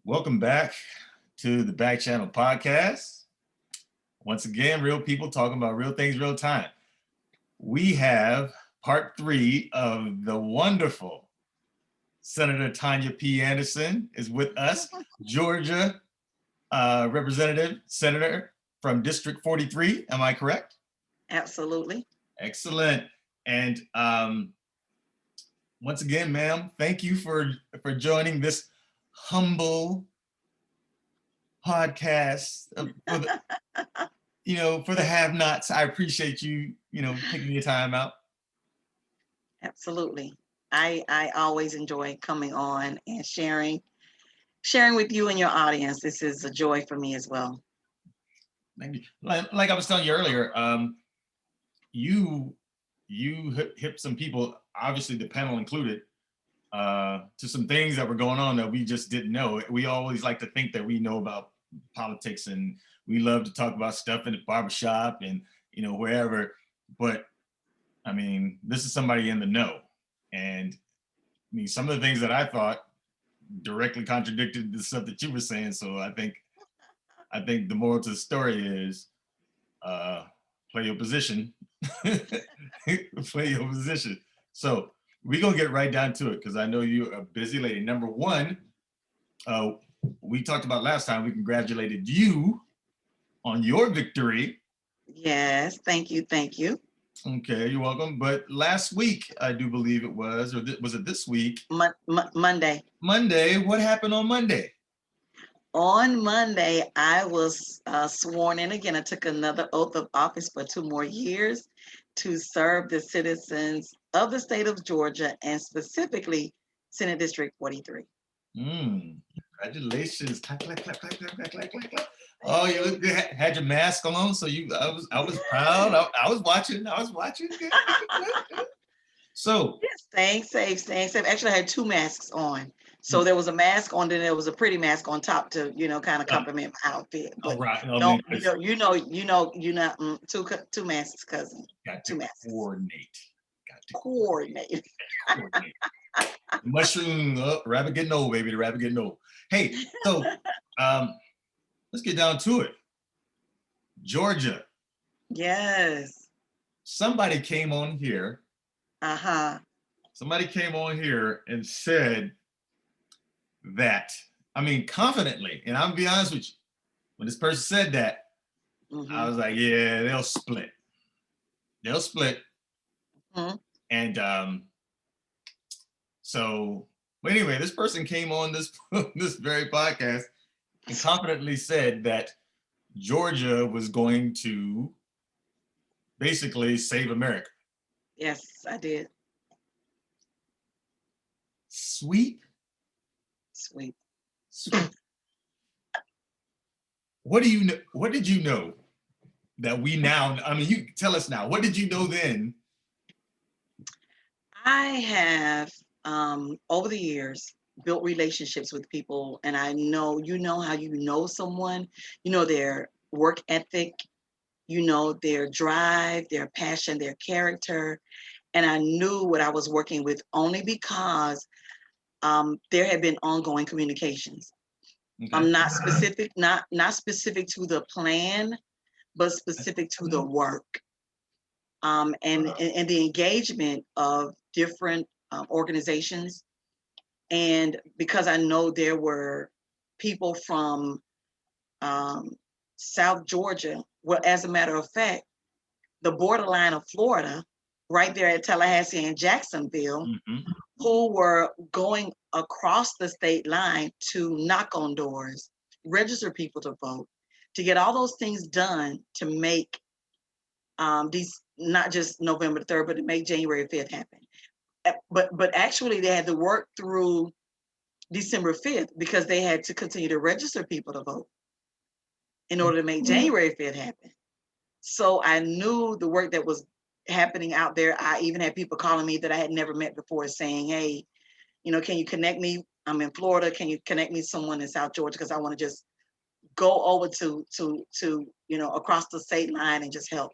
Welcome back to the Back Channel Podcast. Once again, real people talking about real things, real time. We have part 3 of the wonderful Senator Tonya P. Anderson is with us, Georgia Representative Senator from District 43. Am I correct? Absolutely. Excellent. And once again, ma'am, thank you for joining this humble podcast for the, for the have-nots. I appreciate you, taking your time out. Absolutely. I always enjoy coming on and sharing with you and your audience. This is a joy for me as well. Thank you. Like I was telling you earlier, you hit some people, obviously the panel included, to some things that were going on that we just didn't know. We always like to think that we know about politics, and we love to talk about stuff in the barbershop and wherever. But I mean, this is somebody in the know, and I mean, some of the things that I thought directly contradicted the stuff that you were saying. So I think the moral to the story is play your position. Play your position. So we're gonna get right down to it because I know you're a busy lady. Number one, we talked about last time, we congratulated you on your victory. Yes, thank you. Okay, you're welcome. But last week, I do believe it was, or was it this week? Monday. Monday, what happened on Monday? On Monday, I was sworn in again. I took another oath of office for 2 more years to serve the citizens of the state of Georgia and specifically Senate District 43. Congratulations. Clap, clap, clap, clap, clap, clap, clap, clap, clap. Oh, you had your mask on, so I was proud. I was watching. So staying safe. Actually, I had 2 masks on. So there was a mask on, then there was a pretty mask on top to, kind of complement my outfit. But right. don't, you're not two masks, cousin. Got 2 masks. Coordinate. Mushroom, rabbit getting old, baby. The rabbit getting old. Hey, so let's get down to it. Georgia. Yes. Somebody came on here. Somebody came on here and said that, I mean, confidently, and I'll be honest with you, when this person said that, I was like, yeah, they'll split. And so, but anyway, this person came on this this very podcast and confidently said that Georgia was going to basically save America. Yes, I did. Sweep. What do you know? What did you know that we now? I mean, you tell us now. What did you know then? I have over the years built relationships with people, and I know how you know someone. You know their work ethic. You know their drive, their passion, their character, and I knew what I was working with only because there had been ongoing communications. Okay. Not specific to the plan, but specific to the work. And the engagement of different organizations. And because I know there were people from South Georgia, well, as a matter of fact, the borderline of Florida, right there at Tallahassee and Jacksonville, who were going across the state line to knock on doors, register people to vote, to get all those things done to make these, not just November 3rd, but to make January 5th happen. But actually they had to work through December 5th because they had to continue to register people to vote in order to make January 5th happen. So I knew the work that was happening out there. I even had people calling me that I had never met before saying, hey, can you connect me? I'm in Florida. Can you connect me to someone in South Georgia? Because I want to just go over to across the state line and just help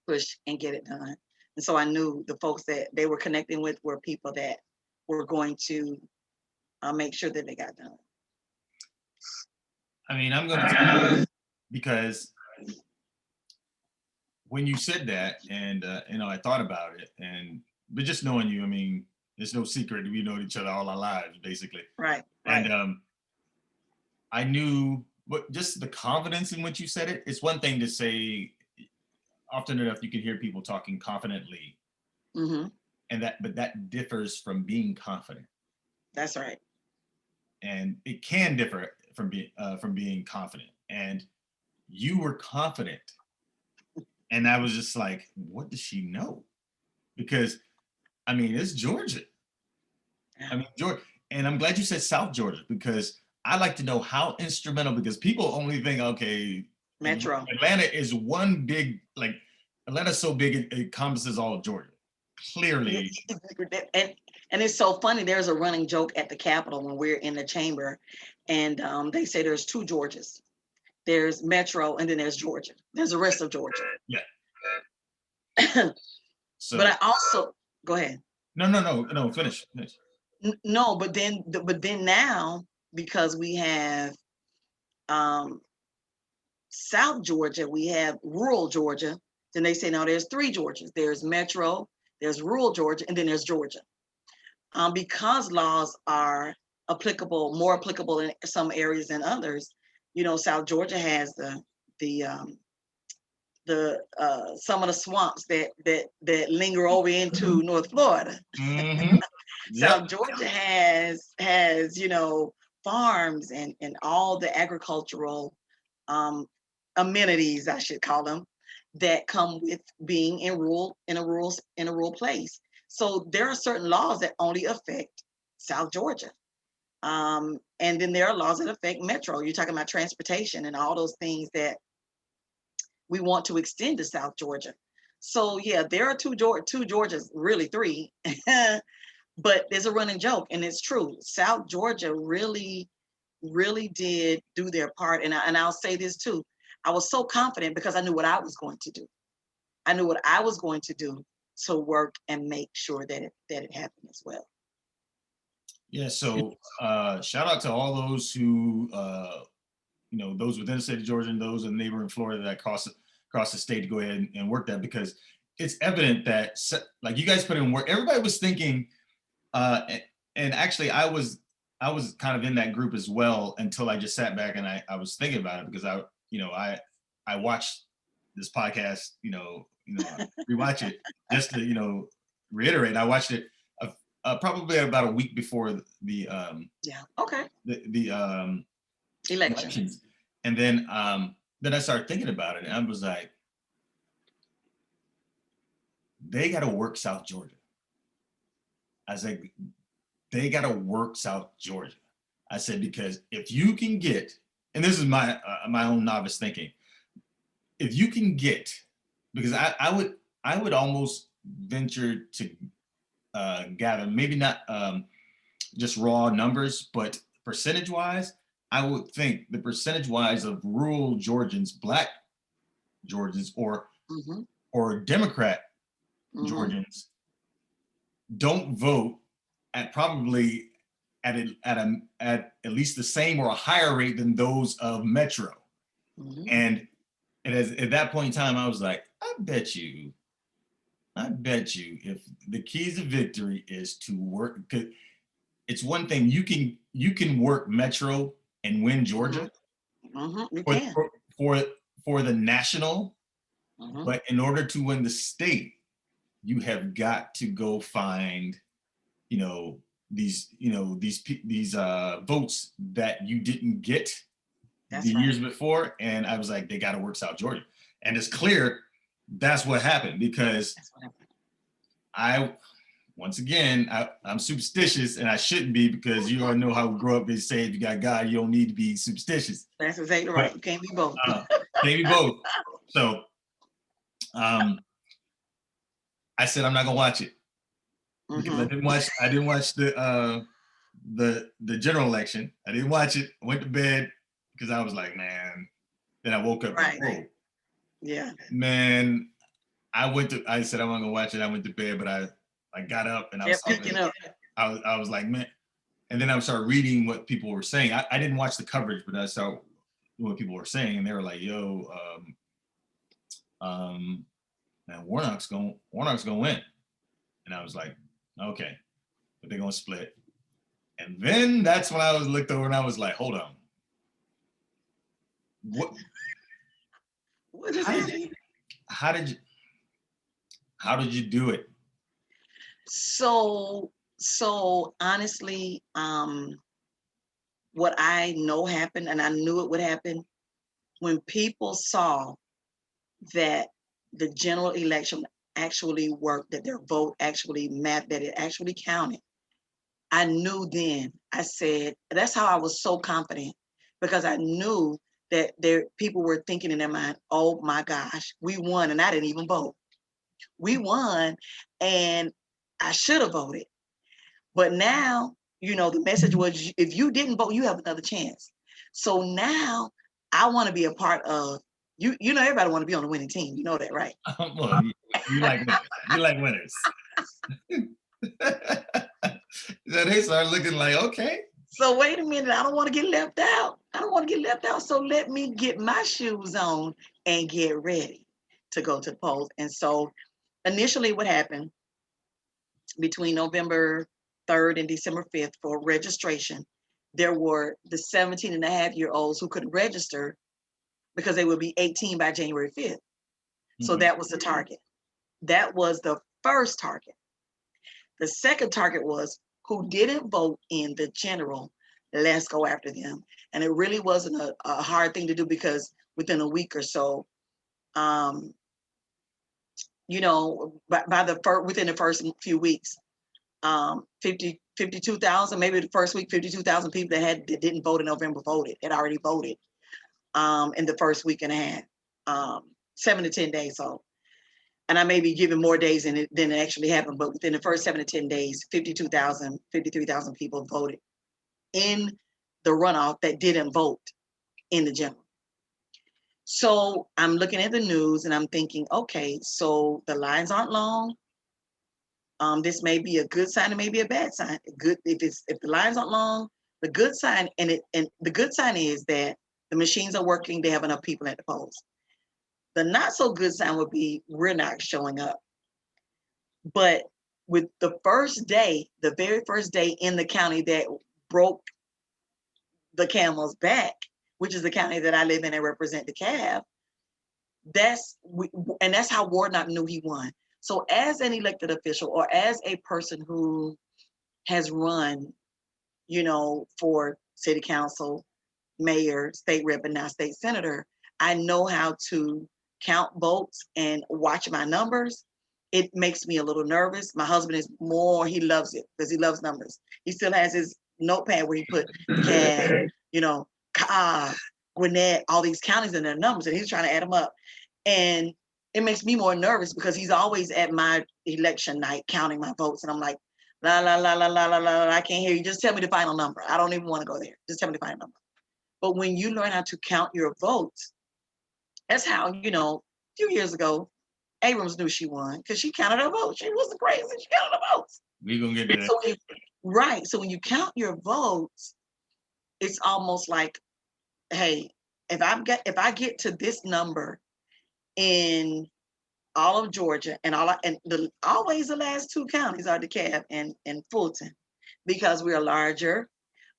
push and get it done. And so I knew the folks that they were connecting with were people that were going to make sure that they got done. I mean, I'm going to tell you because when you said that, and I thought about it, but just knowing you, I mean, there's no secret we know each other all our lives, basically. Right. And I knew, but just the confidence in which you said it. It's one thing to say. Often enough, you can hear people talking confidently, but that differs from being confident. That's right. And it can differ from being confident. And you were confident, and I was just like, what does she know? Because I mean, it's Georgia. I mean, Georgia, and I'm glad you said South Georgia, because I like to know how instrumental, because people only think, okay, Metro. Atlanta is one big, like, Atlanta's so big it encompasses all of Georgia. Clearly. And it's so funny. There's a running joke at the Capitol when we're in the chamber, and they say there's two Georgias. There's Metro, and then there's Georgia. There's the rest of Georgia. Yeah. So, but I also go ahead. No. Finish. No, but then now, because we have South Georgia, we have rural Georgia. Then they say, no, there's three Georgias. There's Metro, there's rural Georgia, and then there's Georgia. Because laws are more applicable in some areas than others. South Georgia has some of the swamps that linger over into North Florida. South Georgia has farms and all the agricultural amenities, I should call them, that come with being in a rural place. So there are certain laws that only affect South Georgia. And then there are laws that affect Metro. You're talking about transportation and all those things that we want to extend to South Georgia. So yeah, there are two Georgias, really three, but there's a running joke, and it's true. South Georgia really, really did do their part. And I'll say this too. I was so confident because I knew what I was going to do. I knew what I was going to do to work and make sure that it happened as well. Yeah, so shout out to all those who, those within the state of Georgia and those in neighboring Florida that cross the state to go ahead and work that, because it's evident that, like, you guys put in work. Everybody was thinking, and actually I was kind of in that group as well until I just sat back and I was thinking about it, because I watched this podcast, rewatch it just to, reiterate. I watched it probably about a week before the elections, and then I started thinking about it, and I was like, they got to work South Georgia. I was like, they got to work South Georgia. I said, because if you can get, and this is my own novice thinking, if you can get, because I would almost venture to gather, maybe not just raw numbers, but percentage-wise, I would think the percentage-wise of rural Georgians, Black Georgians, or Democrat Georgians don't vote at probably at least the same or a higher rate than those of Metro. And at that point in time, I was like, I bet you if the keys to victory is to work, because it's one thing you can work Metro and win Georgia for the national, but in order to win the state, you have got to go find these votes that you didn't get years before. And I was like, they got to work South Georgia, and it's clear that's what happened, because I'm superstitious, and I shouldn't be, because you all know how we grow up. They say if you got God, you don't need to be superstitious. That's exactly right. You can't be both. So I said, I'm not gonna watch it, because I didn't watch the general election. I didn't watch it. I went to bed because I was like, man. Then I woke up. Right. Like, oh, yeah. Man, I said I wasn't gonna watch it. I went to bed, but I got up and I was picking up. I was like, man. And then I started reading what people were saying. I didn't watch the coverage, but I started what people were saying, and they were like, "Yo, man, Warnock's gonna win," and I was like, "Okay, but they're gonna split." And then that's when I was looked over and I was like, "Hold on, what? What is How did happening? how did you do it?" So honestly, what I know happened, and I knew it would happen, when people saw that the general election actually worked, that their vote actually mapped, that it actually counted. I knew then, I said, that's how I was so confident, because I knew that people were thinking in their mind, oh my gosh, we won and I didn't even vote. We won and I should have voted. But now, the message was, if you didn't vote, you have another chance. So now I want to be a part of, everybody want to be on the winning team. You know that, right? Well, you like winners. You like winners. So they started looking like, okay. So wait a minute, I don't want to get left out. I don't want to get left out. So let me get my shoes on and get ready to go to the polls. And so initially what happened between November 3rd and December 5th for registration, there were the 17 and a half year olds who could register because they would be 18 by January 5th. So that was the target. That was the first target. The second target was who didn't vote in the general, let's go after them. And it really wasn't a hard thing to do, because within a week or so, within the first few weeks, 52,000, maybe the first week, 52,000 people that didn't vote in November had already voted in the first week and a half, 7 to 10 days. So, and I may be giving more days than it actually happened, but within the first 7 to 10 days, 52,000, 53,000 people voted in the runoff that didn't vote in the general. So I'm looking at the news and I'm thinking, okay, so the lines aren't long. This may be a good sign, it may be a bad sign. If the lines aren't long, the good sign, and the good sign is that the machines are working, they have enough people at the polls. The not so good sign would be we're not showing up. But with the very first day in the county that broke the camel's back, which is the county that I live in and represent DeKalb, that's how Warnock knew he won. So as an elected official, or as a person who has run, for city council, mayor, state rep, and now state senator, I know how to count votes and watch my numbers. It makes me a little nervous. My husband he loves it because he loves numbers. He still has his notepad where he put Cab, Cobb, Gwinnett, all these counties in their numbers, and he's trying to add them up. And it makes me more nervous because he's always at my election night counting my votes. And I'm like, la, la, la, la, la, la, la, I can't hear you. Just tell me the final number. I don't even want to go there. Just tell me the final number. But when you learn how to count your votes, that's how, a few years ago, Abrams knew she won because she counted her votes. She wasn't crazy. She counted her votes. We're going to get to that. Right. So when you count your votes, it's almost like, hey, if I get to this number in all of Georgia and always the last two counties are DeKalb and Fulton, because we are larger.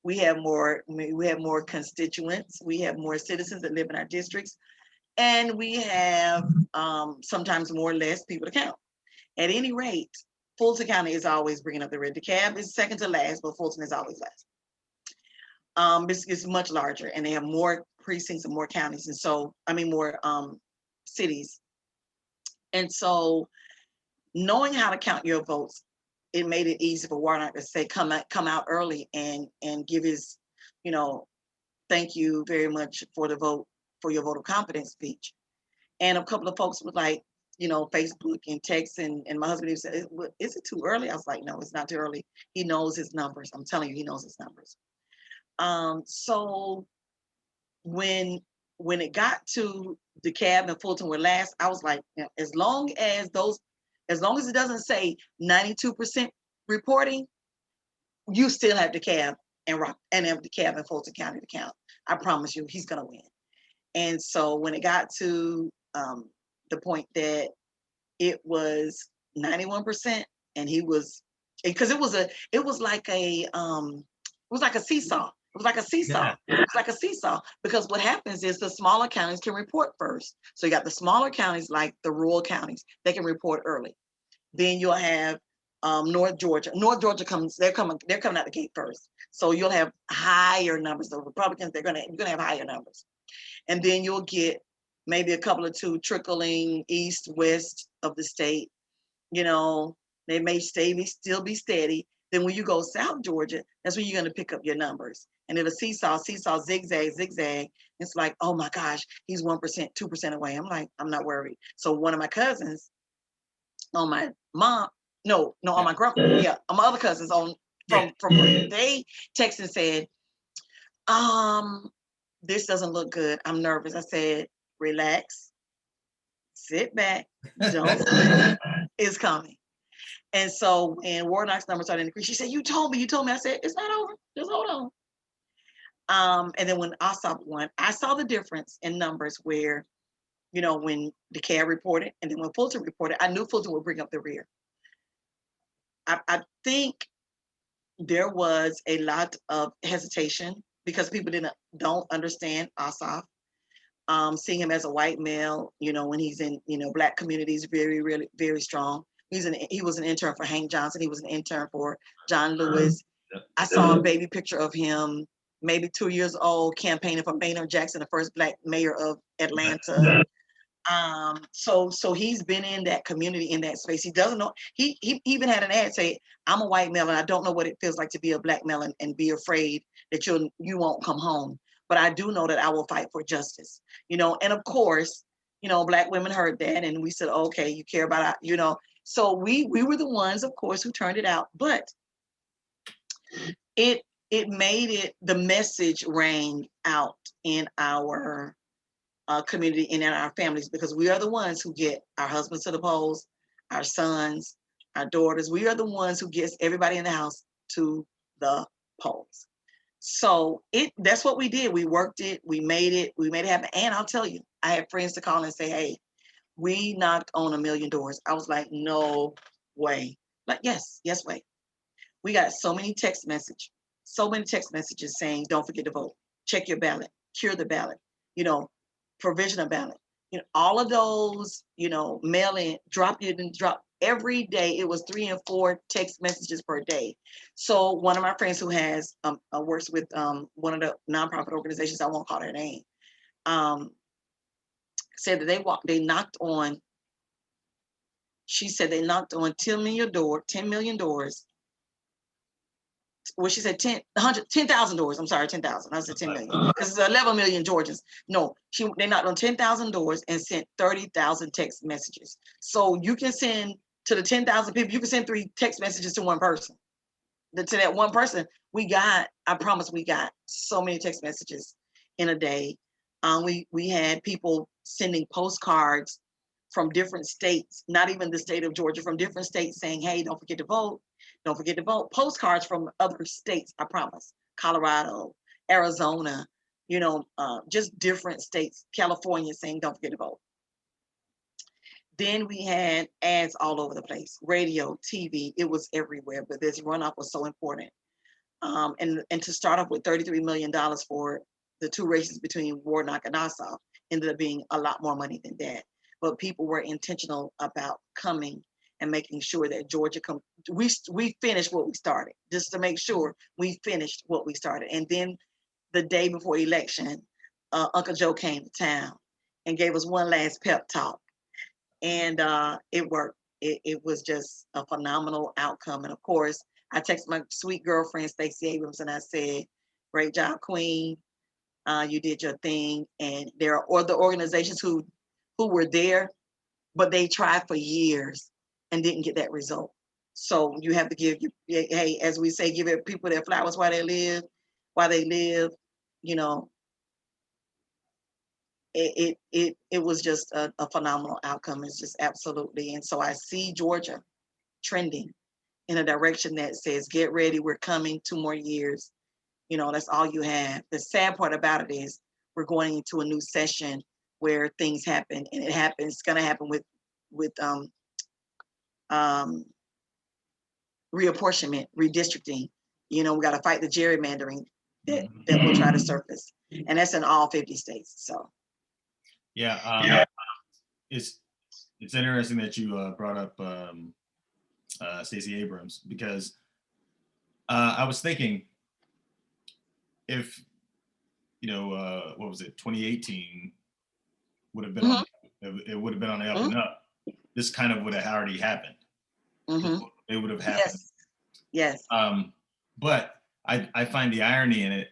We have more constituents. We have more citizens that live in our districts. And we have sometimes more or less people to count. At any rate, Fulton County is always bringing up the rear. DeKalb is second to last, but Fulton is always last. It's much larger, and they have more precincts and more counties, and so more cities. And so, knowing how to count your votes, it made it easy for Warnock to say, come out early and give his, thank you very much for the vote, for your vote of confidence speech. And a couple of folks were like, Facebook and text, and my husband said, is it too early? I was like, no, it's not too early. He knows his numbers. I'm telling you, he knows his numbers. So when it got to DeKalb and Fulton were last, I was like, as long as it doesn't say 92% reporting, you still have DeKalb and DeKalb and Fulton County to count. I promise you, he's gonna win. And so when it got to the point that it was 91%, and he was, because it was like a seesaw. It was like a seesaw. Yeah. It was like a seesaw, because what happens is the smaller counties can report first. So you got the smaller counties, like the rural counties, they can report early. Then you'll have North Georgia. North Georgia they're coming out the gate first. So you'll have higher numbers. The Republicans, you're gonna have higher numbers. And then you'll get maybe a couple of two trickling east, west of the state. You know, they may still be steady. Then when you go South Georgia, that's when you're going to pick up your numbers. And it'll seesaw, zigzag. It's like, oh my gosh, he's 1%, 2% away. I'm like, I'm not worried. So one of my cousins on my mom, on my grandma, on my other cousins from they texted and said, this doesn't look good. I'm nervous. I said, relax, sit back, don't sleep. It's coming. And so when Warnock's numbers started to increase, she said, you told me. I said, it's not over. Just hold on. And then when Ossoff won, I saw the difference in numbers where, when DeKalb reported, and then when Fulton reported, I knew Fulton would bring up the rear. I think there was a lot of hesitation because people don't understand Ossoff. Seeing him as a white male, when he's in, Black communities, very, really, very strong. He was an intern for Hank Johnson. He was an intern for John Lewis. I saw a baby picture of him, maybe 2 years old, campaigning for Maynard Jackson, the first Black mayor of Atlanta. So he's been in that community, in that space. He doesn't know. He even had an ad say, "I'm a white male and I don't know what it feels like to be a Black male and be afraid that you won't come home. But I do know that I will fight for justice." And of course, Black women heard that, and we said, "Okay, you care about our." So we were the ones, of course, who turned it out. But it made it, the message rang out in our community and in our families, because we are the ones who get our husbands to the polls, our sons, our daughters. We are the ones who gets everybody in the house to the polls. So that's what we did. We worked it, we made it happen. And I'll tell you, I had friends to call and say, hey, we knocked on 1 million doors. I was like, no way. Like, yes, wait. We got so many text messages saying, don't forget to vote, check your ballot, cure the ballot, provisional ballot, all of those, mail in, drop every day. It was 3 and 4 text messages per day. So one of my friends who has works with one of the nonprofit organizations, I won't call her name, said that they knocked on. She said they knocked on 10 million doors. Well, she said 10,000 doors. I'm sorry, 10,000. I said 10 million. Because it's 11 million Georgians. No, they knocked on 10,000 doors and sent 30,000 text messages. So you can send to the 10,000 people, you can send 3 text messages to one person. To that one person, I promise we got so many text messages in a day. We had people sending postcards from different states, not even the state of Georgia, from different states saying, hey, don't forget to vote. Don't forget to vote. Postcards from other states, I promise. Colorado, Arizona, just different states, California, saying don't forget to vote. Then we had ads all over the place, radio, TV, it was everywhere, but this runoff was so important. And to start off with $33 million for the 2 races between Warnock and Ossoff ended up being a lot more money than that. But people were intentional about coming and making sure that Georgia we finished what we started, just to make sure we finished what we started. And then the day before election, Uncle Joe came to town and gave us one last pep talk. And it worked. It was just a phenomenal outcome. And of course, I texted my sweet girlfriend, Stacy Abrams, and I said, great job, Queen. You did your thing. And there are other organizations who were there, but they tried for years and didn't get that result. So you have to give, hey, as we say, give people their flowers while they live. It was just a phenomenal outcome. It's just absolutely. And so I see Georgia trending in a direction that says, get ready, we're coming, 2 more years. That's all you have. The sad part about it is we're going into a new session where things happen, and it's going to happen with reapportionment, redistricting. We got to fight the gerrymandering that will try to surface, and that's in all 50 states. So, it's interesting that you brought up Stacey Abrams, because I was thinking, if what was it, 2018 would have been on, it would have been on the up and up, this kind of would have already happened. It would have happened. Yes. But I find the irony in it,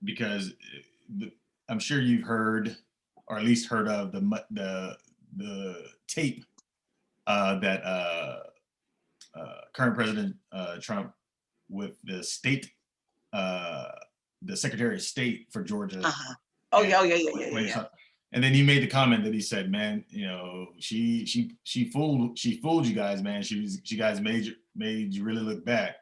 because I'm sure you've heard, or at least heard of, the tape that current President Trump with the Secretary of State for Georgia. Oh, yeah. And then he made the comment that he said, "Man, she fooled you guys, man. She guys made you really look bad."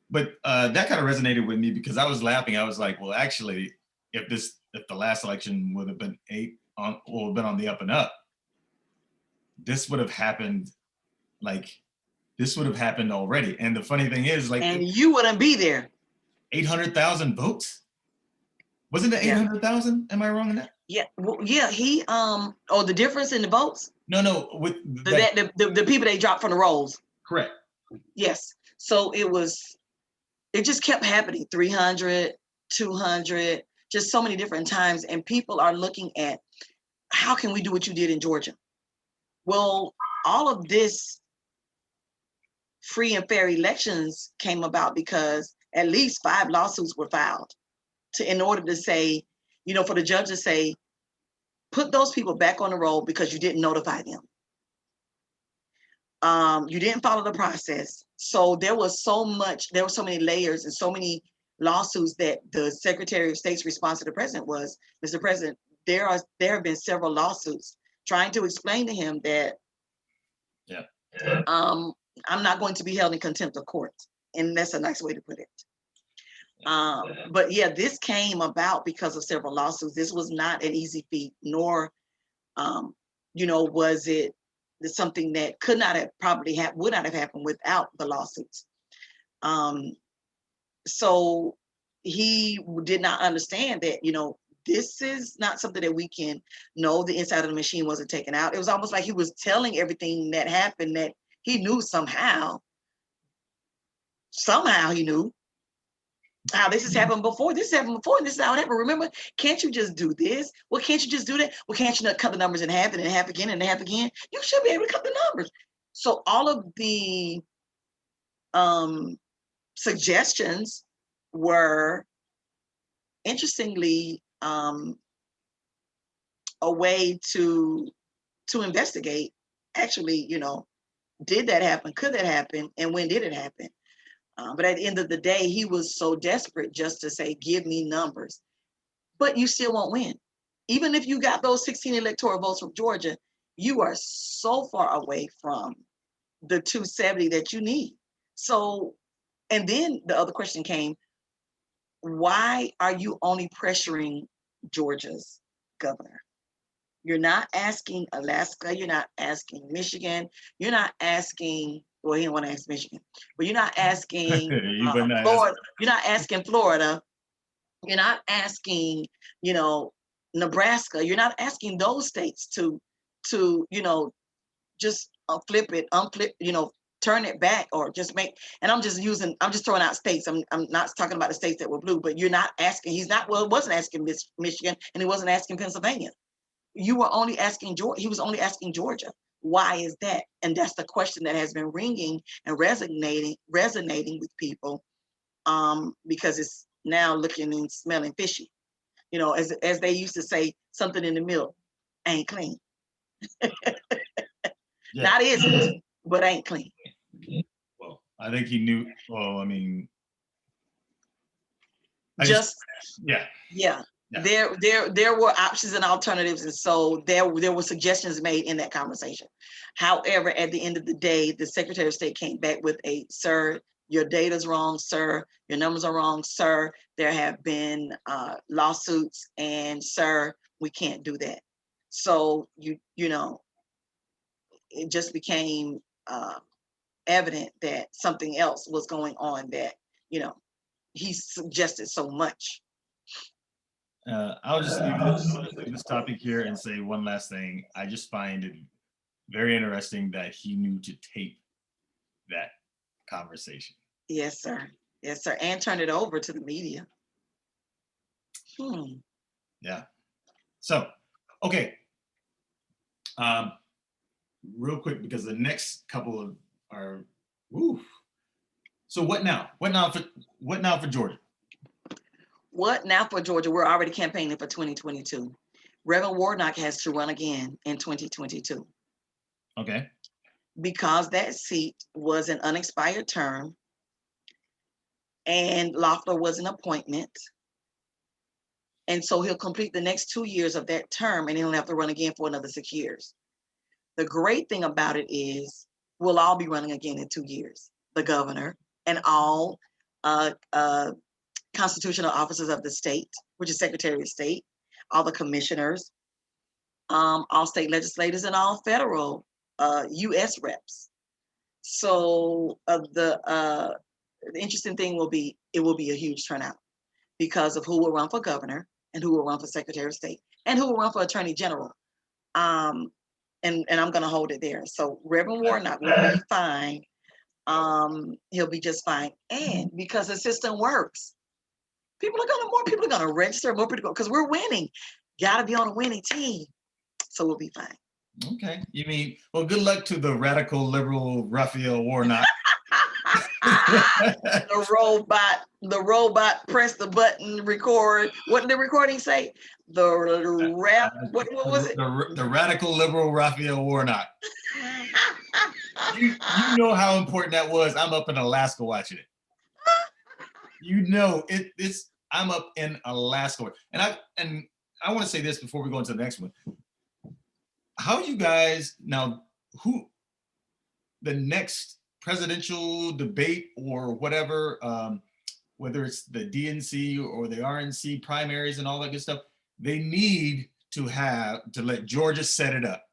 But that kind of resonated with me, because I was laughing. I was like, well, actually, if the last election would have been on the up and up, this would have happened. This would have happened already. And the funny thing is, and you wouldn't be there. 800,000 votes. Wasn't it 800,000? Am I wrong in that? Yeah. Well, yeah. He the difference in the votes. No, with the people they dropped from the rolls. Correct. Yes. So it just kept happening. 300, 200, just so many different times, and people are looking at, how can we do what you did in Georgia? Well, all of this free and fair elections came about because at least 5 lawsuits were filed in order to say, for the judge to say, put those people back on the roll because you didn't notify them. You didn't follow the process. So there were so many layers and so many lawsuits that the Secretary of State's response to the president was, Mr. President, there have been several lawsuits trying to explain to him that I'm not going to be held in contempt of court. And that's a nice way to put it. But yeah, this came about because of several lawsuits. This was not an easy feat, nor, was it something that would not have happened without the lawsuits. So he did not understand that, this is not something that we can know. The inside of the machine wasn't taken out. It was almost like he was telling everything that happened that he knew somehow. Somehow he knew how this has happened before. This has happened before, and this is how it happened. Remember, can't you just do this? Well, can't you just do that? Well, can't you not cut the numbers in half and then half again and half again? You should be able to cut the numbers. So all of the suggestions were, interestingly, a way to investigate, actually, did that happen? Could that happen? And when did it happen? But at the end of the day, he was so desperate just to say, give me numbers. But you still won't win. Even if you got those 16 electoral votes from Georgia, you are so far away from the 270 that you need. So, and then the other question came, why are you only pressuring Georgia's governor? You're not asking Alaska, you're not asking Michigan, you're not asking, well, he didn't want to ask Michigan, but you're not asking Florida, you're not asking Florida, you're not asking, Nebraska, you're not asking those states to just flip it, turn it back, or just make, and I'm just throwing out states. I'm not talking about the states that were blue, but you're not asking, wasn't asking Michigan, and he wasn't asking Pennsylvania. You were only asking Georgia. He was only asking Georgia. Why is that? And that's the question that has been ringing and resonating with people, because it's now looking and smelling fishy. As they used to say, something in the milk ain't clean. Not isn't, but ain't clean. Well, I think he knew. Well, I mean, there were options and alternatives, and so there were suggestions made in that conversation. However, at the end of the day, the Secretary of State came back with a, sir, your data's wrong, sir. Your numbers are wrong, sir. There have been lawsuits, and sir, we can't do that. So you know, it just became evident that something else was going on, that, you know, he suggested so much. I'll just leave this topic here and say one last thing. I just find it very interesting that he knew to tape that conversation. Yes, sir. Yes, sir. And turn it over to the media. Yeah. So, okay. Real quick, because the next couple of are, oof. So what now? What now for Georgia? What now for Georgia? We're already campaigning for 2022. Reverend Warnock has to run again in 2022. Okay. Because that seat was an unexpired term, and Loeffler was an appointment. And so he'll complete the next 2 years of that term, and he'll have to run again for another 6 years. The great thing about it is we'll all be running again in 2 years. The governor and all constitutional officers of the state, which is Secretary of State, all the commissioners, all state legislators, and all federal U.S. reps. So the interesting thing will be, it will be a huge turnout because of who will run for governor and who will run for Secretary of State and who will run for Attorney General. And I'm going to hold it there. So Reverend Warnock will be fine. He'll be just fine. And because the system works, more people are going to register, more people, because we're winning. Got to be on a winning team. So we'll be fine. Okay. You mean, well, good luck to the radical liberal Raphael Warnock. The robot press the button, record. What did the recording say? What was it? The radical liberal Raphael Warnock. You know how important that was. I'm up in Alaska watching it. You know, I'm up in Alaska. And I want to say this before we go into the next one. How you guys now, the next presidential debate or whatever, whether it's the DNC or the RNC primaries and all that good stuff, they need to let Georgia set it up.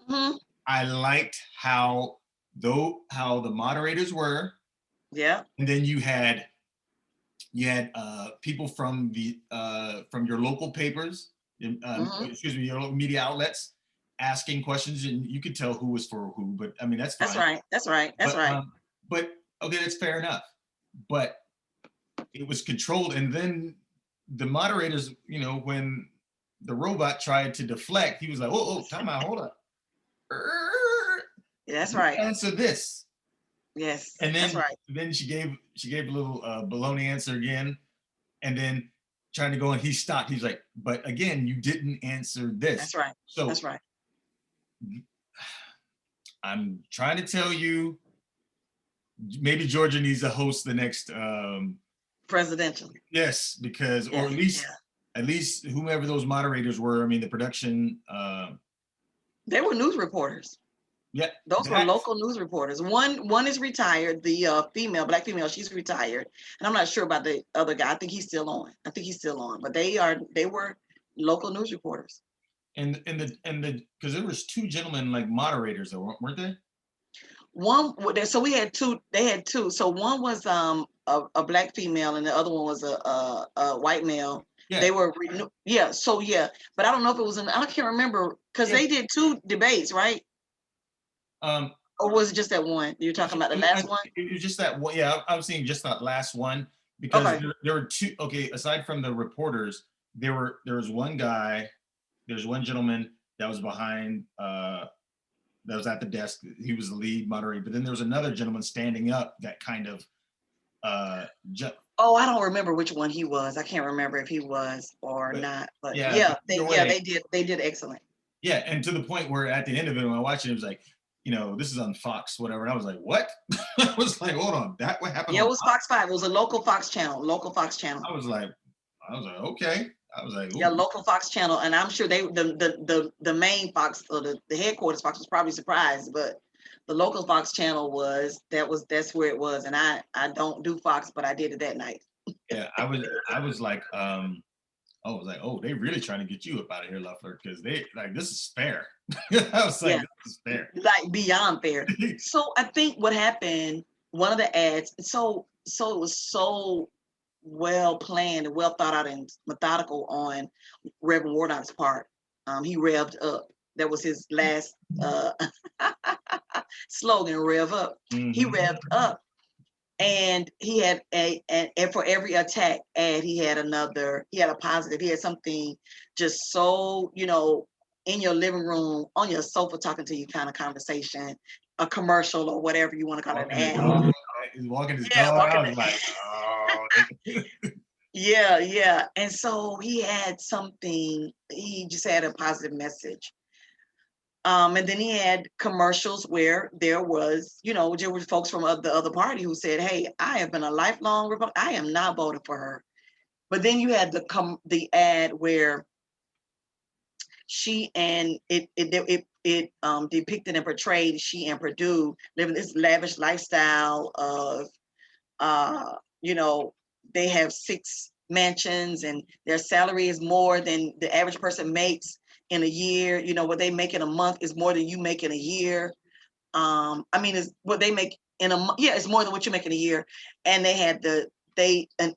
Mm-hmm. I liked how the moderators were. Yeah. And then you had people from your local papers, excuse me, your local media outlets asking questions, and you could tell who was for who. But I mean, that's fine. That's right. But okay, that's fair enough. But it was controlled, and then the moderators, you know, when the robot tried to deflect, he was like, "Oh, time out, hold up." That's right. Answer this. Yes, and then, that's right. Then she gave a little baloney answer again, and then trying to go, and he stopped. He's like, "But again, you didn't answer this." That's right. So that's right. I'm trying to tell you, maybe Georgia needs to host the next presidential. Yes, because or at least whomever those moderators were. I mean, the production. They were news reporters. Yeah, those were local news reporters. One is retired, the black female, she's retired, and I'm not sure about the other guy. I think he's still on. But they were local news reporters. And because there was two gentlemen like moderators though, weren't they? So we had two. They had two. So one was a black female, and the other one was a white male. Yeah. They were but I don't know if it was I can't remember because they did two debates, right? Or was it just that one? You're talking about the last one? It was just that one. Yeah, I was saying just that last one because there were two. Okay, aside from the reporters, there was one guy, there's one gentleman that was behind, that was at the desk. He was the lead moderator, but then there was another gentleman standing up that kind of. I don't remember which one he was. I can't remember if he was or not. But they did excellent. Yeah, and to the point where at the end of it, when I watched it, it was like, you know, this is on Fox, whatever. And I was like, what? I was like, hold on, that what happened? Yeah, it was Fox 5. It was a local Fox channel. I was like, okay. I was like, ooh. Yeah, local Fox channel, and I'm sure the main Fox or the headquarters Fox was probably surprised, but the local Fox channel that's where it was. And I don't do Fox, but I did it that night. Yeah, I was like, oh, they really trying to get you up out of here, Loeffler, because they like this is fair. I was like, this is fair. Like beyond fair. So I think what happened, one of the ads, so it was so well planned and well thought out and methodical on Reverend Warnock's part. He revved up. That was his last slogan, rev up. Mm-hmm. He revved up. And he had and for every attack ad, he had a positive. He had something just so, in your living room, on your sofa, talking to you kind of conversation, a commercial or whatever you want to call it, an ad. He's walking his dog. I was like, oh. Yeah. And so he just had a positive message. And then he had commercials where there were folks from the other party who said, "Hey, I have been a lifelong Republican. I am not voting for her." But then you had the ad where she and it depicted and portrayed she and Perdue living this lavish lifestyle of, they have 6 mansions and their salary is more than the average person makes in a year. What they make in a month is more than you make in a year. Is what they make in a month. Yeah, it's more than what you make in a year. And they had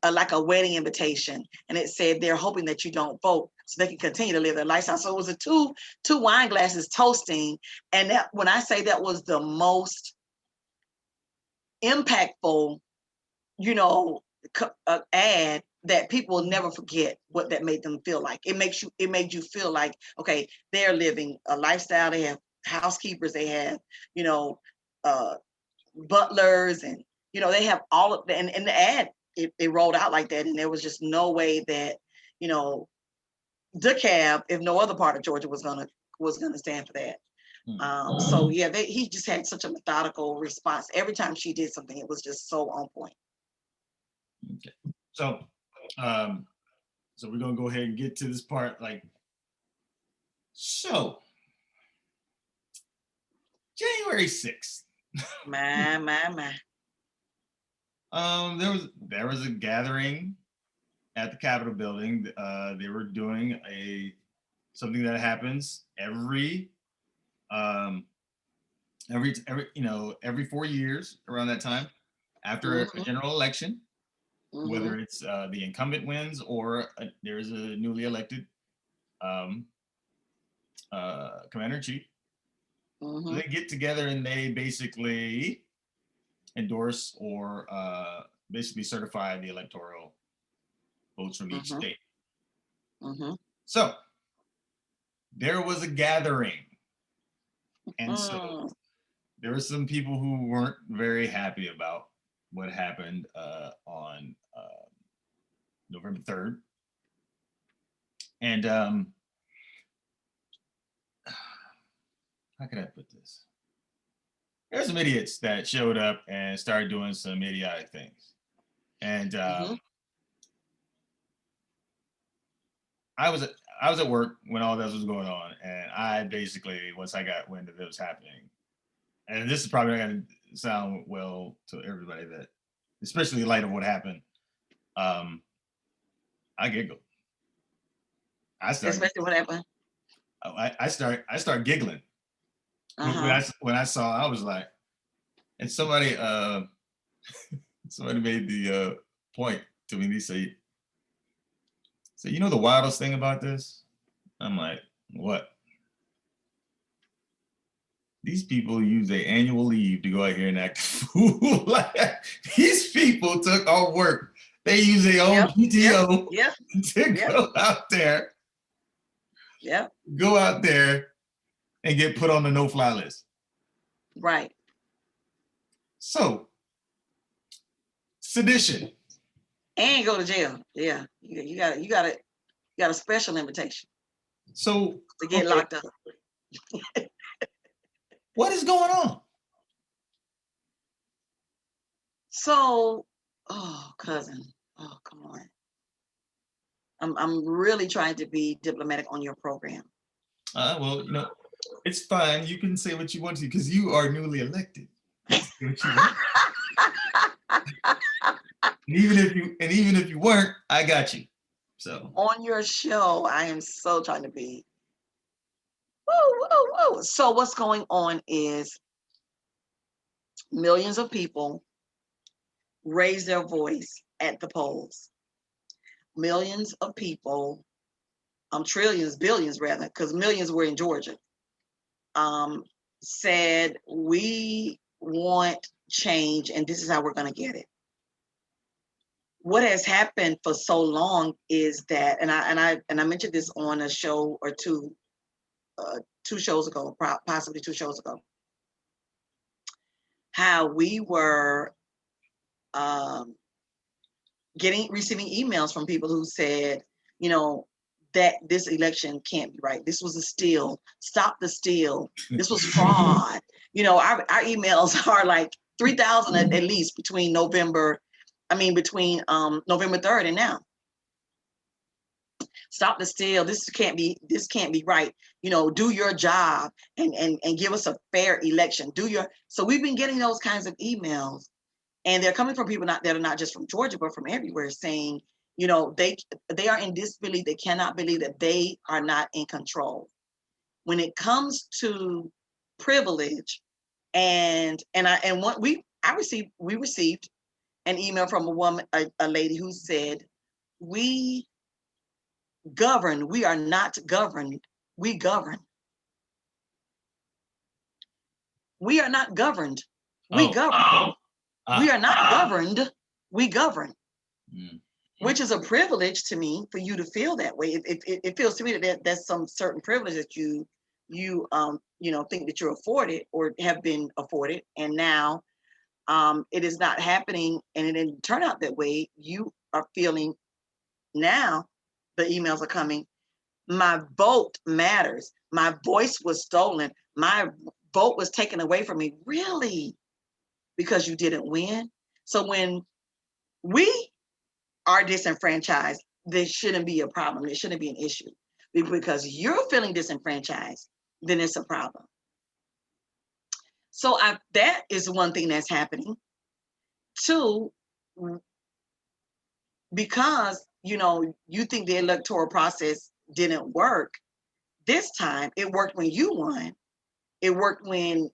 like a wedding invitation, and it said they're hoping that you don't vote so they can continue to live their lifestyle. So it was a two wine glasses toasting, and that, when I say that was the most impactful, ad, that people will never forget what that made them feel like. It made you feel like, okay, they're living a lifestyle. They have housekeepers, they have, butlers, and, they have all of that. And the ad, it rolled out like that. And there was just no way that, DeKalb, if no other part of Georgia was gonna stand for that. So yeah, he just had such a methodical response. Every time she did something, it was just so on point. Okay. So we're gonna go ahead and get to this part. So January 6th. My. There was a gathering at the Capitol building. They were doing something that happens every 4 years around that time, after a general election. Mm-hmm. Whether it's the incumbent wins or there's a newly elected commander-in-chief. Mm-hmm. So they get together and they basically endorse or basically certify the electoral votes from each state. Mm-hmm. So there was a gathering. And so there were some people who weren't very happy about what happened on November 3rd. And how could I put this? There's some idiots that showed up and started doing some idiotic things. And I was at work when all this was going on, and I basically, once I got wind of it was happening, and this is probably not going to sound well to everybody, that, especially in light of what happened, I giggled. Especially what happened? I start giggling. When I saw, I was like, and somebody made the point to me. They say, "So you know the wildest thing about this?" I'm like, "What?" These people use their annual leave to go out here and act a fool. These people took off work. They use their own PTO to go out there. Yeah. Go out there and get put on the no-fly list. Right. So, sedition. And go to jail. Yeah. You got a special invitation. So to get locked up. What is going on? So, cousin. Oh, come on. I'm really trying to be diplomatic on your program. Well, It's fine. You can say what you want to because you are newly elected. You can say what you want. And even if you weren't, I got you. So On your show, I am so trying to be. Woo, woo, woo. So what's going on is millions of people raise their voice at the polls. Millions of people, trillions, billions rather, because millions were in Georgia, said we want change and this is how we're going to get it. What has happened for so long is that, and I mentioned this on a show or two, 2 shows ago, possibly 2 shows ago, how we were receiving emails from people who said, you know, that this election can't be right. This was a steal. Stop the steal. This was fraud. You know, our emails are like 3,000 at least between November 3rd and now. Stop the steal. This can't be right. You know, do your job and give us a fair election. So we've been getting those kinds of emails, and they're coming from people that are not just from Georgia, but from everywhere, saying, you know, they are in disbelief. They cannot believe that they are not in control. When it comes to privilege, we received an email from a woman, a lady who said, we govern, we are not governed, we govern. We are not governed, we govern. We are not governed, we govern. Which is a privilege to me for you to feel that way. It feels to me that there's some certain privilege that you think that you're afforded or have been afforded, and now it is not happening, and it didn't turn out that way. You are feeling now, the emails are coming, my vote matters. My voice was stolen. My vote was taken away from me. Really? Because you didn't win? So when we are disenfranchised, there shouldn't be a problem. It shouldn't be an issue. Because you're feeling disenfranchised, then it's a problem. So that is one thing that's happening. 2, because, you know, you think the electoral process didn't work, this time it worked when you won. It worked when,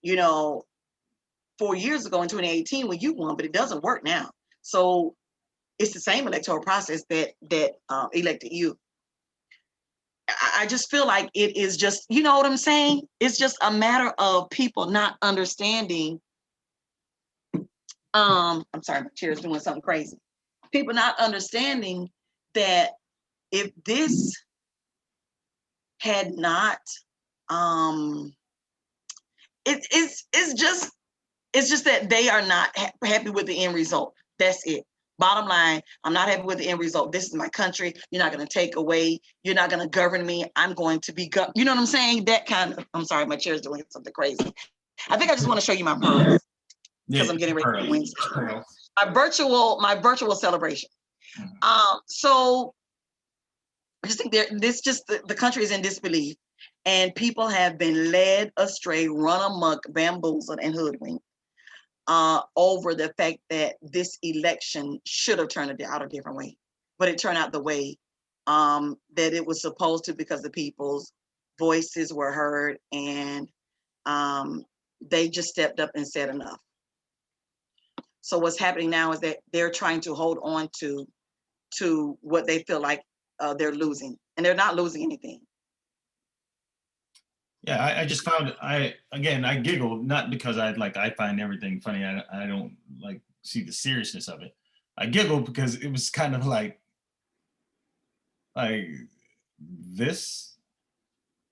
4 years ago in 2018 when you won, but it doesn't work now. So it's the same electoral process that elected you. I just feel like it is just, you know what I'm saying? It's just a matter of people not understanding. I'm sorry, my chair is doing something crazy. People not understanding that if this had not, it's just that they are not happy with the end result. That's it. Bottom line, I'm not happy with the end result. This is my country. You're not going to take away. You're not going to govern me. I'm going to be, you know what I'm saying? That kind of, I'm sorry, my chair is doing something crazy. I think I just want to show you my pearls because I'm getting ready for Wednesday. My virtual celebration. So I just think the country is in disbelief, and people have been led astray, run amok, bamboozled, and hoodwinked over the fact that this election should have turned out a different way, but it turned out the way that it was supposed to, because the people's voices were heard, and they just stepped up and said enough. So what's happening now is that they're trying to hold on to what they feel like they're losing, and they're not losing anything. Yeah, I just found I giggled, not because I find everything funny. I don't like see the seriousness of it. I giggled because it was kind of like this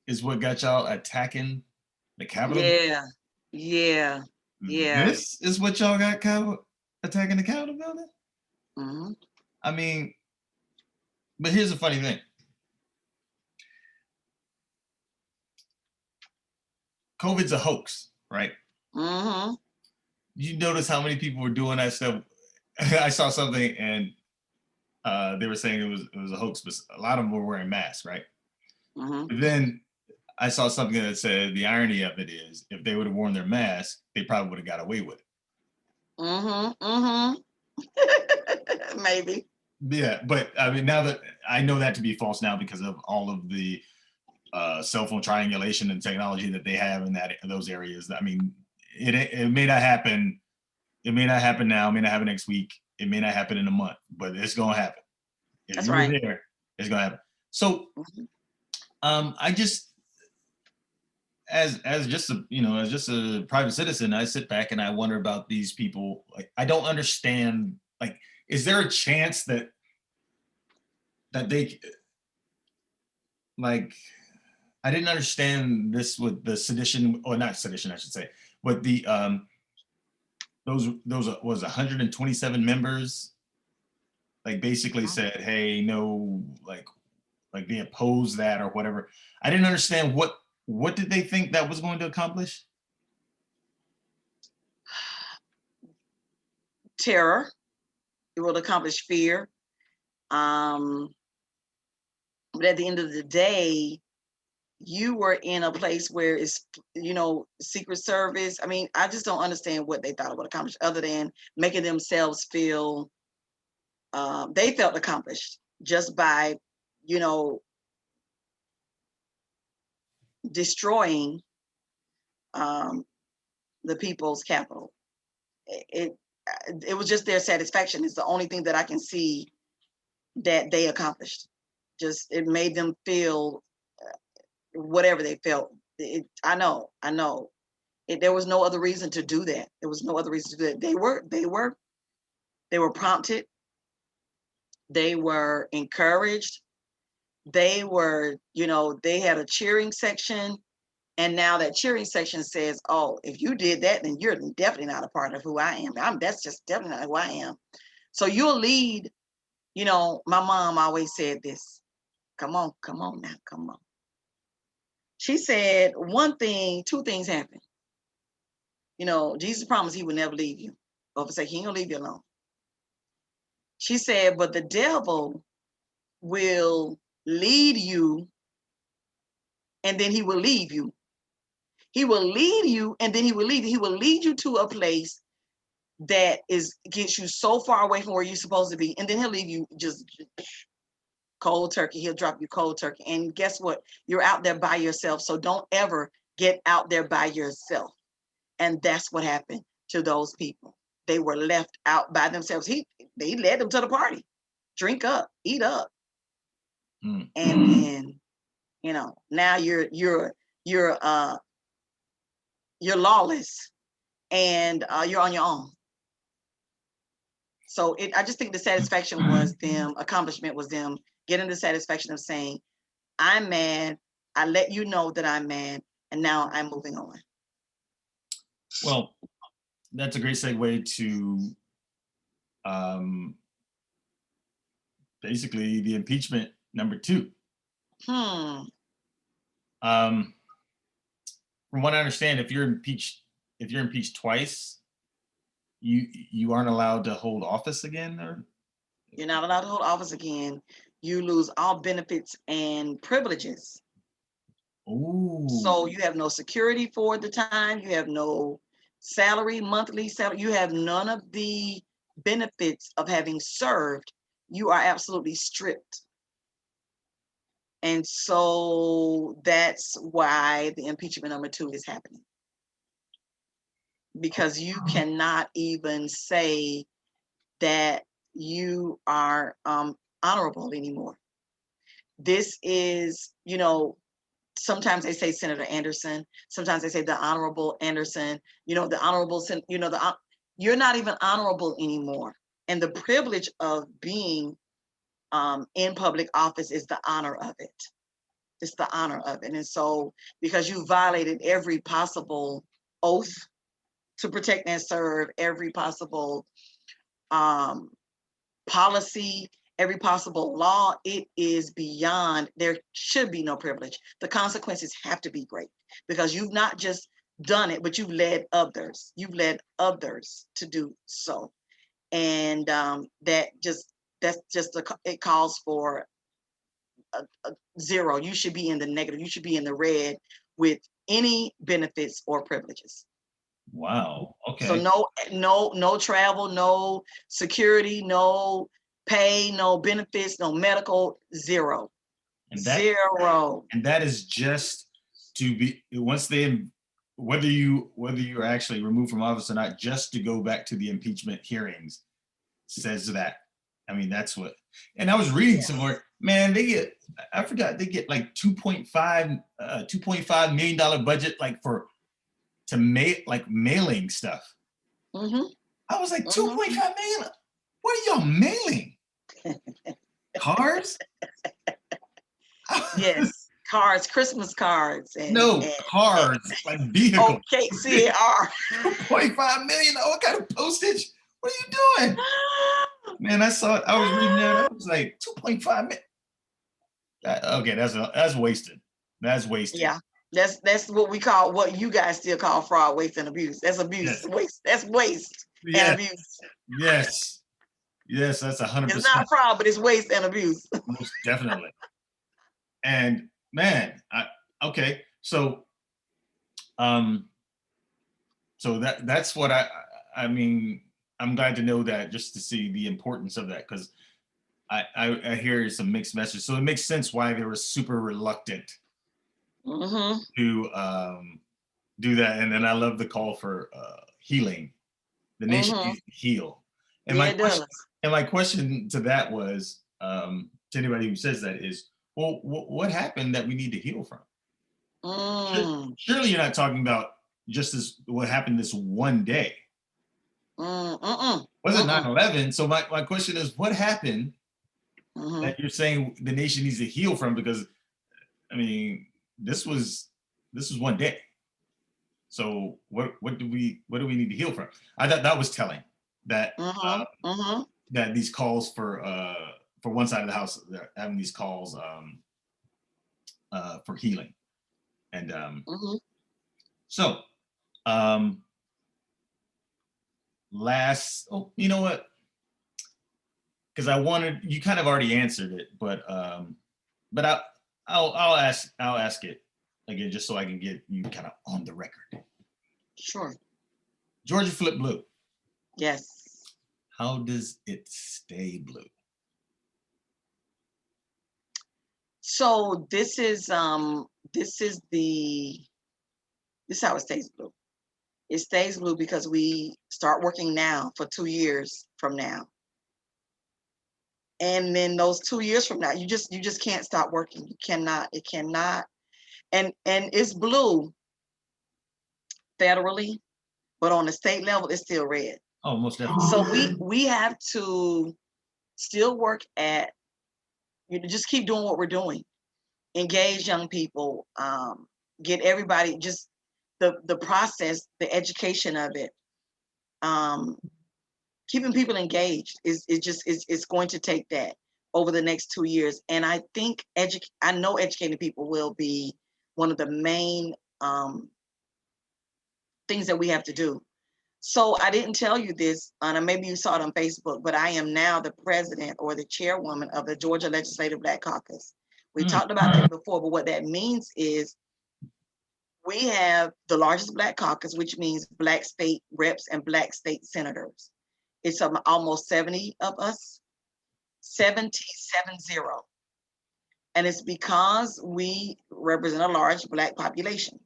is what got y'all attacking the Capitol. Yeah. This is what y'all got attacking the Capitol building. Mm-hmm. I mean, but here's the funny thing. COVID's a hoax, right? Mm-hmm. You notice how many people were doing that stuff? I saw something, and they were saying it was a hoax, but a lot of them were wearing masks, right? Mm-hmm. But then I saw something that said the irony of it is if they would have worn their mask, they probably would have got away with it. Maybe. Yeah, but I mean, now that I know that to be false now because of all of the cell phone triangulation and technology that they have in those areas. I mean, it may not happen. It may not happen now. It may not happen next week. It may not happen in a month, but it's gonna happen. If That's you right. were there, it's gonna happen. So, I just as just a as just a private citizen, I sit back and I wonder about these people. Like, I don't understand. Like, is there a chance that they like? I didn't understand this with the sedition, or not sedition, I should say, but the those was 127 members, like basically said, hey, no, like they opposed that or whatever. I didn't understand what did they think that was going to accomplish? Terror. It will accomplish fear. But at the end of the day, you were in a place where it's, Secret Service. I mean, I just don't understand what they thought it would accomplish other than making themselves feel, they felt accomplished just by, destroying the people's capital. It was just their satisfaction. It's the only thing that I can see that they accomplished. Just, it made them feel whatever they felt. I know. There was no other reason to do that. There was no other reason to do that. They were prompted. They were encouraged. They were, they had a cheering section. And now that cheering section says, oh, if you did that, then you're definitely not a part of who I am. That's just definitely not who I am. So you'll lead, my mom always said this. Come on now, come on. She said two things happened. Jesus promised he would never leave you. Or if I say he ain't gonna leave you alone. She said, but the devil will lead you and then he will leave you. He will lead you and then he will leave you. He will lead you to a place that gets you so far away from where you're supposed to be. And then he'll leave you just cold turkey. He'll drop you cold turkey. And guess what? You're out there by yourself. So don't ever get out there by yourself. And that's what happened to those people. They were left out by themselves. They led them to the party. Drink up, eat up. And then, now you're lawless and you're on your own. So I just think the satisfaction was them, accomplishment was them getting the satisfaction of saying, I'm mad. I let you know that I'm mad. And now I'm moving on. Well, that's a great segue to basically the impeachment No.2. From what I understand, if you're impeached twice, you aren't allowed to hold office again, or you're not allowed to hold office again. You lose all benefits and privileges. Ooh. So you have no security for the time. You have no salary, monthly salary. You have none of the benefits of having served. You are absolutely stripped. And so that's why the impeachment No.2 is happening. Because you cannot even say that you are honorable anymore. This is, sometimes they say Senator Anderson, sometimes they say the Honorable Anderson, the Honorable, you're not even honorable anymore. And the privilege of being in public office is the honor of it. It's the honor of it. And so, because you violated every possible oath to protect and serve, every possible policy, every possible law, it is beyond, there should be no privilege. The consequences have to be great because you've not just done it, but you've led others. You've led others to do so. And it calls for zero. You should be in the negative. You should be in the red with any benefits or privileges. Wow. Okay. So no travel, no security, no pay, no benefits, no medical, zero. And Zero. And that is just to be, once they, whether you're actually removed from office or not, just to go back to the impeachment hearings says that. I mean, that's what, and I was reading somewhere, man, they get like $2.5 million budget, like to mailing stuff. Mm-hmm. I was like, 2.5 million? What are y'all mailing? Cars? Yes, cards, Christmas cards. Cars, like vehicles. Okay, CAR. 2.5 million? What kind of postage? What are you doing? Man, I saw it. I was reading that. I was like, 2.5 million. Okay, that's wasted. That's wasted. Yeah, that's what we call, what you guys still call fraud, waste, and abuse. That's abuse. Yes. Waste. That's waste and abuse. Yes. Yes, that's 100%. It's not fraud, but it's waste and abuse. Most definitely. And man, okay, so that's what I mean. I'm glad to know that, just to see the importance of that, because I hear some mixed messages. So it makes sense why they were super reluctant to do that. And then I love the call for healing. The nation needs to heal. And my question to that was, to anybody who says that, is, well, what happened that we need to heal from? Surely you're not talking about just what happened this one day. Wasn't 9/11. So my question is, what happened that you're saying the nation needs to heal from? Because I mean, this was one day. So what do we need to heal from? I thought that was telling, that that these calls for one side of the house, they're having these calls for healing. And so you know what? Because you kind of already answered it, but I'll ask it again, just so I can get you kind of on the record. Sure. Georgia flip blue. Yes. How does it stay blue? So this is how it stays blue. It stays blue because we start working now for 2 years from now. And then those 2 years from now, you just can't stop working. You cannot, it cannot. And it's blue federally, but on the state level, it's still red. Oh, most definitely. So we have to still work at, just keep doing what we're doing. Engage young people, get everybody, just the process, the education of it, keeping people engaged is going to take that over the next 2 years. And I think I know educating people will be one of the main things that we have to do. So I didn't tell you this, and maybe you saw it on Facebook, but I am now the president or the chairwoman of the Georgia Legislative Black Caucus. We talked about that before, but what that means is we have the largest Black caucus, which means Black state reps and Black state senators. It's almost 70 of us, 70. And it's because we represent a large Black population.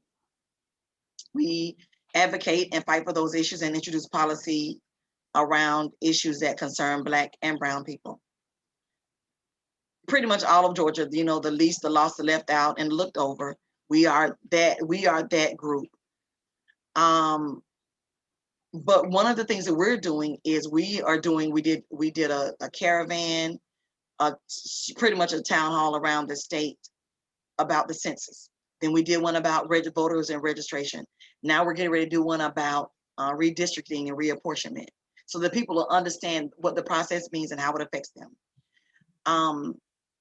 We advocate and fight for those issues and introduce policy around issues that concern Black and brown people. Pretty much all of Georgia, the least, the lost, the left out, and looked over. We are that group. But one of the things that we're doing is we did a caravan, pretty much a town hall around the state about the census. Then we did one about voters and registration. Now we're getting ready to do one about redistricting and reapportionment, so that people will understand what the process means and how it affects them.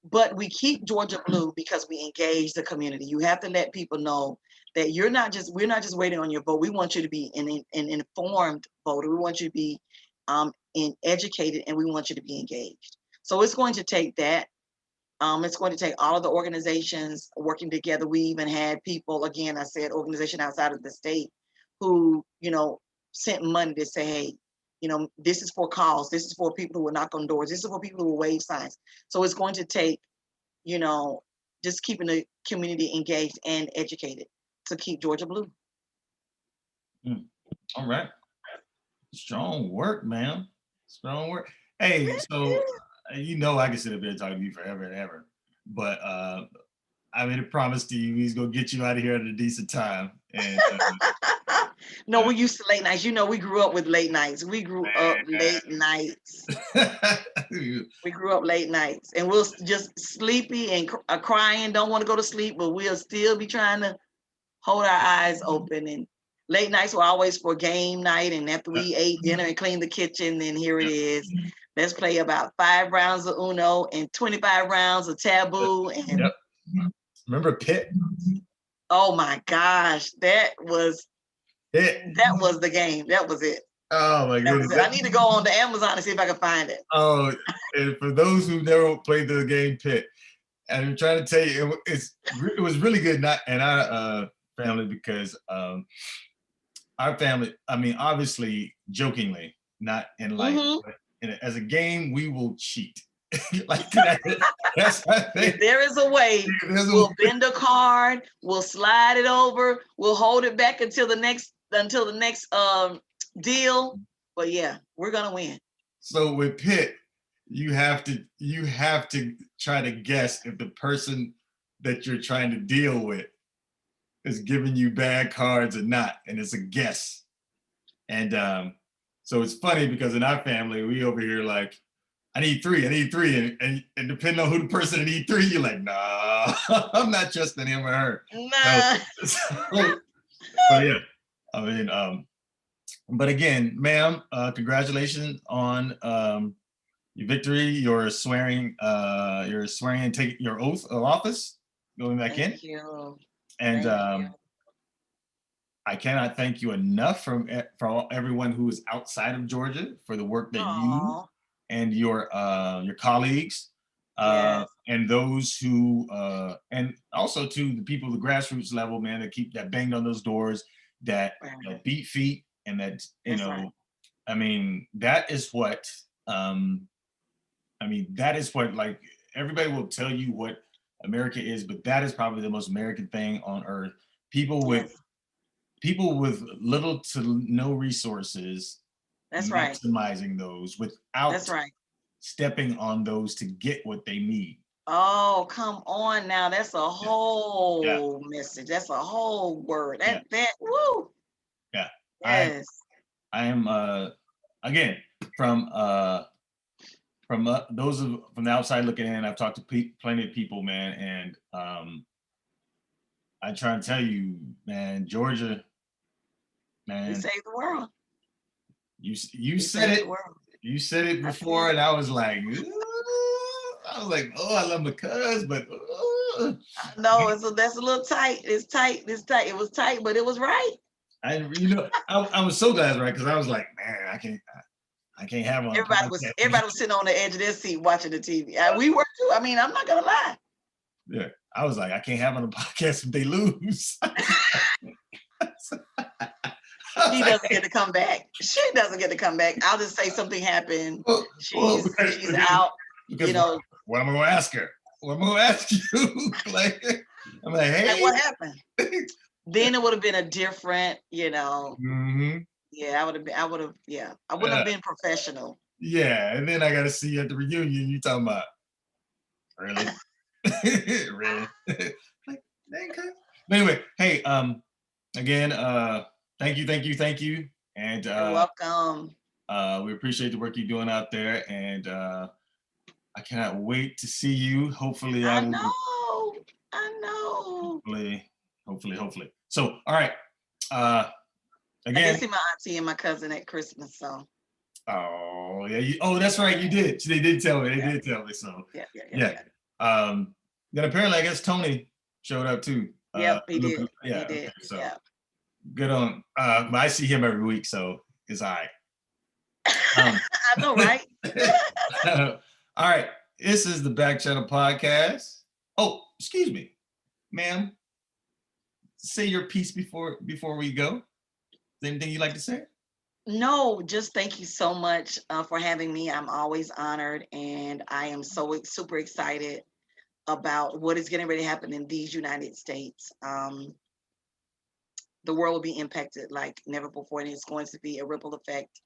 But we keep Georgia blue because we engage the community. You have to let people know that we're not just waiting on your vote. We want you to be an informed voter. We want you to be educated, and we want you to be engaged. So it's going to take that. It's going to take all of the organizations working together. We even had people, again, I said organization outside of the state who, sent money to say, hey, this is for cause. This is for people who will knock on doors. This is for people who will wave signs. So it's going to take, just keeping the community engaged and educated to keep Georgia blue. All right. Strong work, man. Strong work. Hey, so I can sit up here and talk to you forever and ever, but I made a promise to you he's gonna get you out of here at a decent time. And no, we used to late nights. We grew up with late nights. We grew up late nights. We grew up late nights, and we'll just sleepy and crying, don't want to go to sleep, but we'll still be trying to hold our eyes open. And late nights were always for game night, and after we ate dinner and cleaned the kitchen, then here it is. Let's play about 5 rounds of Uno and 25 rounds of Taboo. And remember Pit? Oh my gosh, that was the game. That was it. Oh my goodness! I need to go on to Amazon and see if I can find it. Oh, and for those who never played the game Pit, I'm trying to tell you, it was really good. Not in our family, because our family, I mean, obviously, jokingly, not in life, but as a game, we will cheat. Like that's if there is a way, we'll bend a card, we'll slide it over, we'll hold it back until the next deal. But yeah, we're gonna win. So with Pit, you have to try to guess if the person that you're trying to deal with is giving you bad cards or not, and it's a guess. And so it's funny because in our family, we over here like, I need three, and depending on who the person that need 3, you're like, nah, I'm not trusting him or her. Nah. But yeah, I mean, but again, ma'am, congratulations on your victory. You're swearing and taking your oath of office, going back in. Thank you. And Thank you. I cannot thank you enough for everyone who is outside of Georgia for the work that you and your colleagues and those who and also to the people at the grassroots level, man, that banged on those doors, that beat feet, and that I mean, that is what like everybody will tell you what America is, but that is probably the most American thing on earth. People with little to no resources, maximizing those without stepping on those to get what they need. Oh, come on now. That's a whole message. That's a whole word. Woo. Yeah. Yes. I am again from those from the outside looking in. I've talked to plenty of people, man, and I try to tell you, man, Georgia, man, we save the world. You said it. You said it before, and I was like, oh, I love my cuz, but no, that's a little tight. It's tight. It was tight, but it was right. I was so glad, right? Because I was like, man, I can't have on. Everybody was sitting on the edge of their seat watching the TV. We were too. I mean, I'm not gonna lie. Yeah, I was like, I can't have on a podcast if they lose. She doesn't get to come back. She doesn't get to come back. I'll just say something happened. She's out. Because what am I going to ask her? What am I going to ask you? I'm like, hey. And what happened? Then it would have been a different, Mm-hmm. Yeah, I wouldn't have been professional. Yeah, and then I got to see you at the reunion. You talking about, really? Really? Anyway, hey, again, thank you. And you're welcome. We appreciate the work you're doing out there, and I cannot wait to see you. Hopefully, I know. Hopefully. So, all right. Again, I did see my auntie and my cousin at Christmas. So. Oh yeah. That's right. You did. They did tell me. They did tell me. So. Yeah. Then apparently, I guess Tony showed up too. Yep, he did. Yeah. He did. Okay, so good on. But I see him every week, so it's all right. I know, right? All right. This is the Back Channel Podcast. Oh, excuse me, ma'am. Say your piece before we go. Is there anything you'd like to say? No, just thank you so much for having me. I'm always honored, and I am so super excited about what is getting ready to happen in these United States. The world will be impacted like never before, and it's going to be a ripple effect.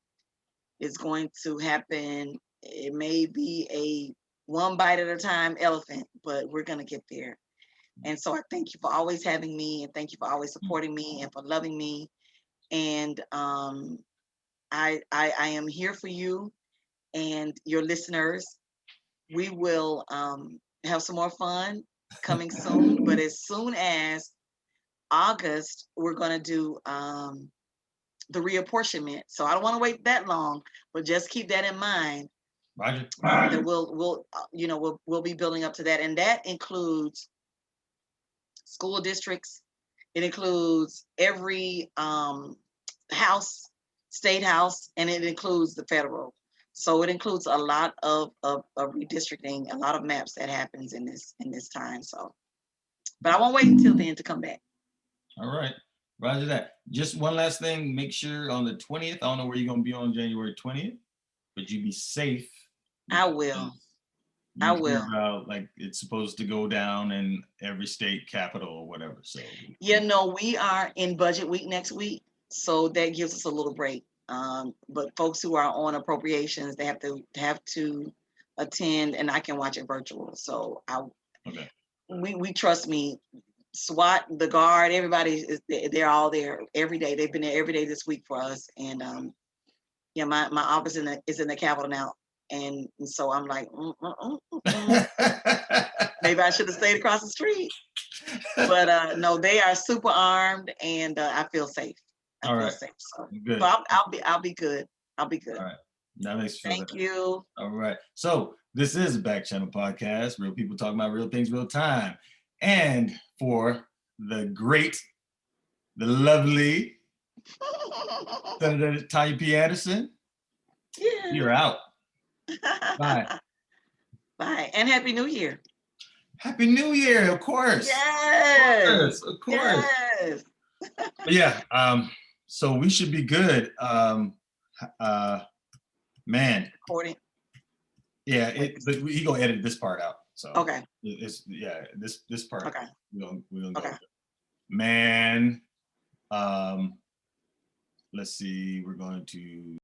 It's going to happen. It may be a one bite at a time elephant, but we're going to get there. And so I thank you for always having me, and thank you for always supporting me and for loving me. And I am here for you and your listeners. We will have some more fun coming soon, but as soon as August, we're going to do the reapportionment. So I don't want to wait that long, but just keep that in mind. Roger. That we'll be building up to that, and that includes school districts. It includes every house, state house, and it includes the federal. So it includes a lot of redistricting, a lot of maps that happens in this time. So, but I won't wait until then to come back. All right. Roger that. Just one last thing. Make sure on the 20th, I don't know where you're going to be on January 20th, but you be safe. I will. I will. About, like, it's supposed to go down in every state capital or whatever. So yeah, no, we are in budget week next week, so that gives us a little break. But folks who are on appropriations, they have to attend, and I can watch it virtual. So we trust me. SWAT, the guard, everybody they're all there every day. They've been there every day this week for us, and my office is in the Capitol now. And so I'm like, maybe I should have stayed across the street. But no, they are super armed, and I feel safe. I feel safe. So, good. So I'll be good. I'll be good. All right. That makes sense. Thank you. All right. So this is a Back Channel Podcast. Real people talking about real things, real time. And for the great, the lovely Senator Tonya P. Anderson, you're out. Bye. Bye. And Happy New Year. Happy New Year, of course. Yes. Of course. Yes. But yeah, so we should be good. Man. Recording. Yeah, but he gonna edit this part out. So okay. This part. Okay. We're gonna go. Man. Let's see, we're going to